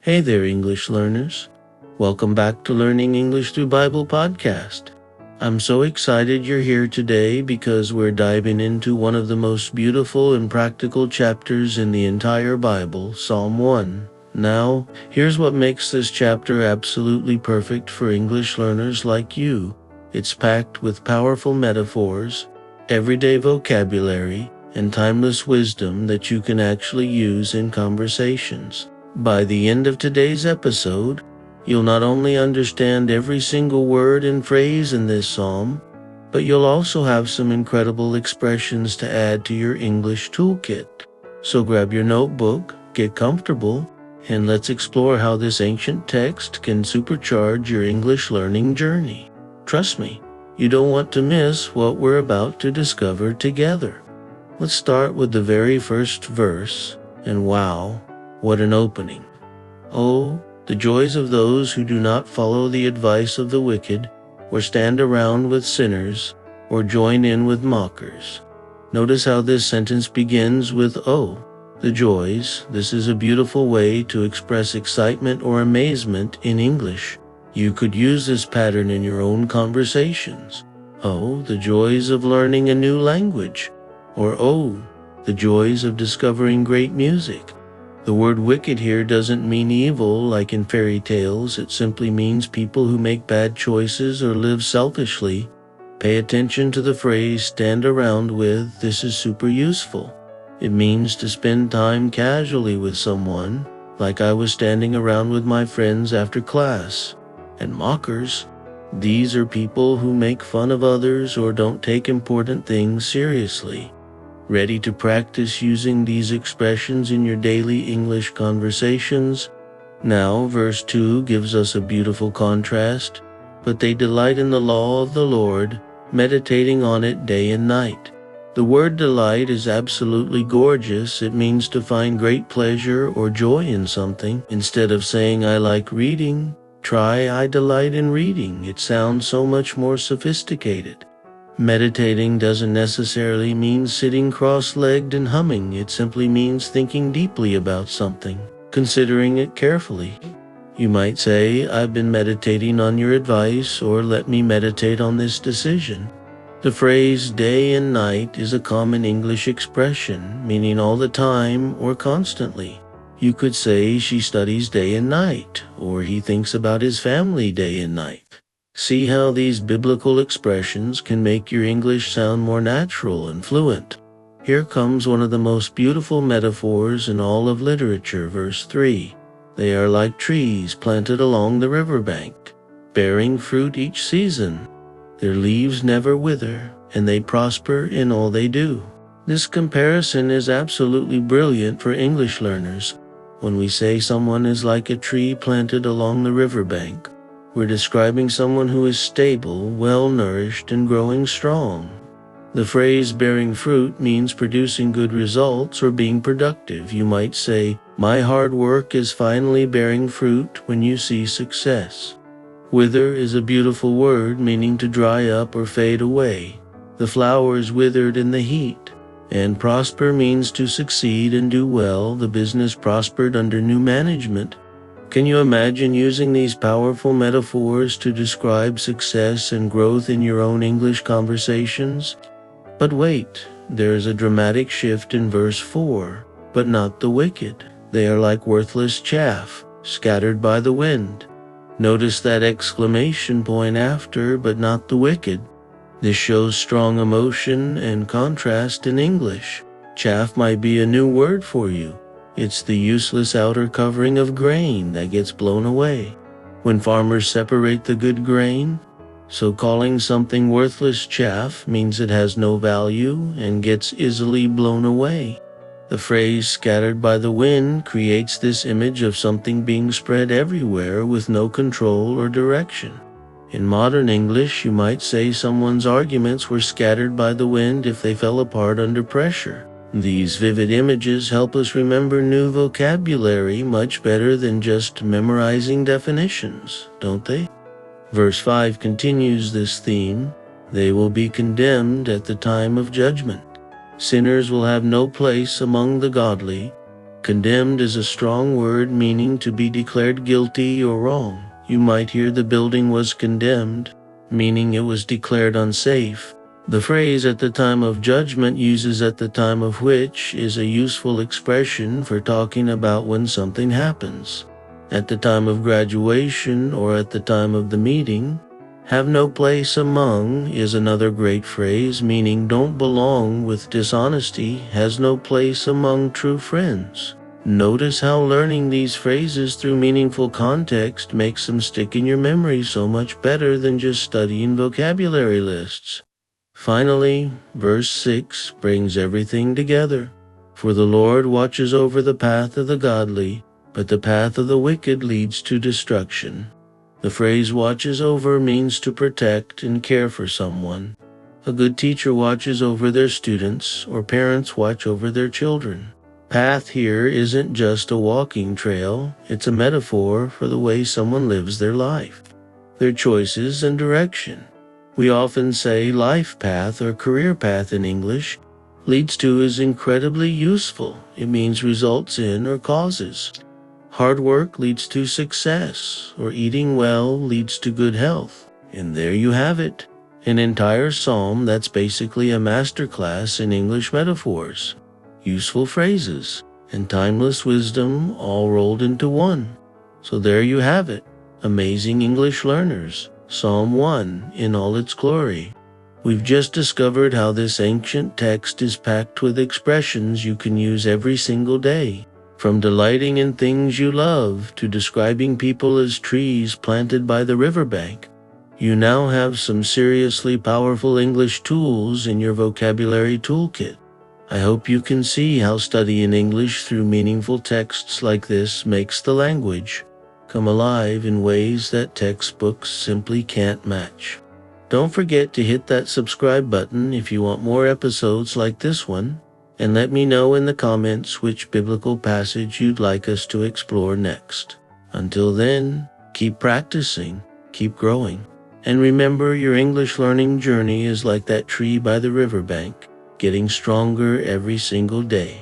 Hey there, English learners. Welcome back to Learning English Through Bible podcast. I'm so excited you're here today because we're diving into one of the most beautiful and practical chapters in the entire Bible, Psalm 1. Now, here's what makes this chapter absolutely perfect for English learners like you. It's packed with powerful metaphors, everyday vocabulary, and timeless wisdom that you can actually use in conversations. By the end of today's episode, you'll not only understand every single word and phrase in this psalm, but you'll also have some incredible expressions to add to your English toolkit. So grab your notebook, get comfortable, and let's explore how this ancient text can supercharge your English learning journey. Trust me, you don't want to miss what we're about to discover together. Let's start with the very first verse, and wow, what an opening. Oh, the joys of those who do not follow the advice of the wicked, or stand around with sinners, or join in with mockers. Notice how this sentence begins with oh, the joys. This is a beautiful way to express excitement or amazement in English. You could use this pattern in your own conversations. Oh, the joys of learning a new language. Or oh, the joys of discovering great music. The word wicked here doesn't mean evil like in fairy tales. It simply means people who make bad choices or live selfishly. Pay attention to the phrase stand around with. This is super useful. It means to spend time casually with someone, like I was standing around with my friends after class. And mockers, these are people who make fun of others or don't take important things seriously. Ready to practice using these expressions in your daily English conversations? Now, verse 2 gives us a beautiful contrast. But they delight in the law of the Lord, meditating on it day and night. The word delight is absolutely gorgeous. It means to find great pleasure or joy in something. Instead of saying I like reading, try I delight in reading. It sounds so much more sophisticated. Meditating doesn't necessarily mean sitting cross-legged and humming. It simply means thinking deeply about something, considering it carefully. You might say, I've been meditating on your advice, or let me meditate on this decision. The phrase day and night is a common English expression, meaning all the time or constantly. You could say she studies day and night, or he thinks about his family day and night. See how these biblical expressions can make your English sound more natural and fluent. Here comes one of the most beautiful metaphors in all of literature, verse 3. They are like trees planted along the riverbank, bearing fruit each season. Their leaves never wither, and they prosper in all they do. This comparison is absolutely brilliant for English learners. When we say someone is like a tree planted along the riverbank, we're describing someone who is stable, well-nourished, and growing strong. The phrase bearing fruit means producing good results or being productive. You might say, my hard work is finally bearing fruit when you see success. Wither is a beautiful word meaning to dry up or fade away. The flowers withered in the heat. And prosper means to succeed and do well. The business prospered under new management. Can you imagine using these powerful metaphors to describe success and growth in your own English conversations? But wait, there's a dramatic shift in verse 4. But not the wicked. They are like worthless chaff, scattered by the wind. Notice that exclamation point after, but not the wicked. This shows strong emotion and contrast in English. Chaff might be a new word for you. It's the useless outer covering of grain that gets blown away when farmers separate the good grain. So calling something worthless chaff means it has no value and gets easily blown away. The phrase scattered by the wind creates this image of something being spread everywhere with no control or direction. In modern English, you might say someone's arguments were scattered by the wind if they fell apart under pressure. These vivid images help us remember new vocabulary much better than just memorizing definitions, don't they? Verse 5 continues this theme. They will be condemned at the time of judgment. Sinners will have no place among the godly. Condemned is a strong word meaning to be declared guilty or wrong. You might hear the building was condemned, meaning it was declared unsafe. The phrase at the time of judgment uses at the time of which is a useful expression for talking about when something happens. At the time of graduation or at the time of the meeting. Have no place among is another great phrase meaning don't belong with dishonesty, has no place among true friends. Notice how learning these phrases through meaningful context makes them stick in your memory so much better than just studying vocabulary lists. Finally, verse 6 brings everything together. For the Lord watches over the path of the godly, but the path of the wicked leads to destruction. The phrase watches over means to protect and care for someone. A good teacher watches over their students, or parents watch over their children. Path here isn't just a walking trail, it's a metaphor for the way someone lives their life, their choices and direction. We often say life path or career path in English. Leads to is incredibly useful. It means results in or causes. Hard work leads to success, or eating well leads to good health. And there you have it. An entire psalm that's basically a masterclass in English metaphors, useful phrases, and timeless wisdom all rolled into one. So there you have it. Amazing English learners. Psalm 1 in all its glory. We've just discovered how this ancient text is packed with expressions you can use every single day. From delighting in things you love to describing people as trees planted by the riverbank. You now have some seriously powerful English tools in your vocabulary toolkit. I hope you can see how studying English through meaningful texts like this makes the language come alive in ways that textbooks simply can't match. Don't forget to hit that subscribe button if you want more episodes like this one, and let me know in the comments which biblical passage you'd like us to explore next. Until then, keep practicing, keep growing, and remember your English learning journey is like that tree by the riverbank, getting stronger every single day.